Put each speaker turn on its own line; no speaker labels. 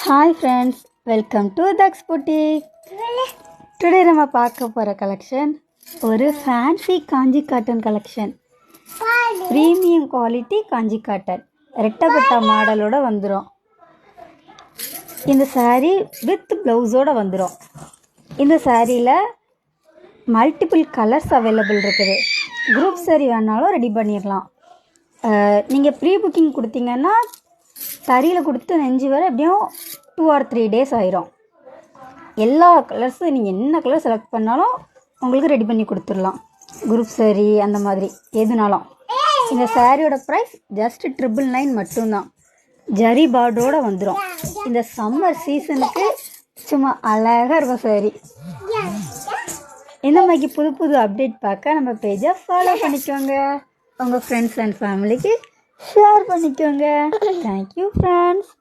Hi friends, welcome to Dax Boutique. Today நம்ம பார்க்க போகிற கலெக்ஷன் ஒரு ஃபேன்சி காஞ்சி காட்டன் கலெக்ஷன். ப்ரீமியம் குவாலிட்டி காஞ்சி cotton ரெட்டப்பட்டா மாடலோட வந்துடும். இந்த saree வித் ப்ளவுஸோடு வந்துடும். இந்த சாரியில் மல்டிபிள் கலர்ஸ் அவைலபிள் இருக்குது. குரூப் saree வேணாலும் ரெடி பண்ணிடலாம். நீங்கள் ப்ரீ புக்கிங் கொடுத்தீங்கன்னா தறியில் கொடுத்து நெஞ்சு வர எப்படியும் 2 or 3 days ஆயிரும். எல்லா கலர்ஸும் நீங்கள் என்ன கலர் செலக்ட் பண்ணாலும் உங்களுக்கு ரெடி பண்ணி கொடுத்துடலாம். குரூப் saree அந்த மாதிரி எதுனாலும். இந்த சாரியோட ப்ரைஸ் ஜஸ்ட் 999 மட்டும்தான். ஜரி பார்டரோடு வந்துடும். இந்த சம்மர் சீசனுக்கு சும்மா அழகாக இருக்கும் saree. இந்த மாதிரி புது புது அப்டேட் பார்க்க நம்ம பேஜை ஃபாலோ பண்ணிக்கோங்க. உங்கள் ஃப்ரெண்ட்ஸ் அண்ட் ஃபேமிலிக்கு ஷேர் பண்ணிக்கோங்க. Thank you friends.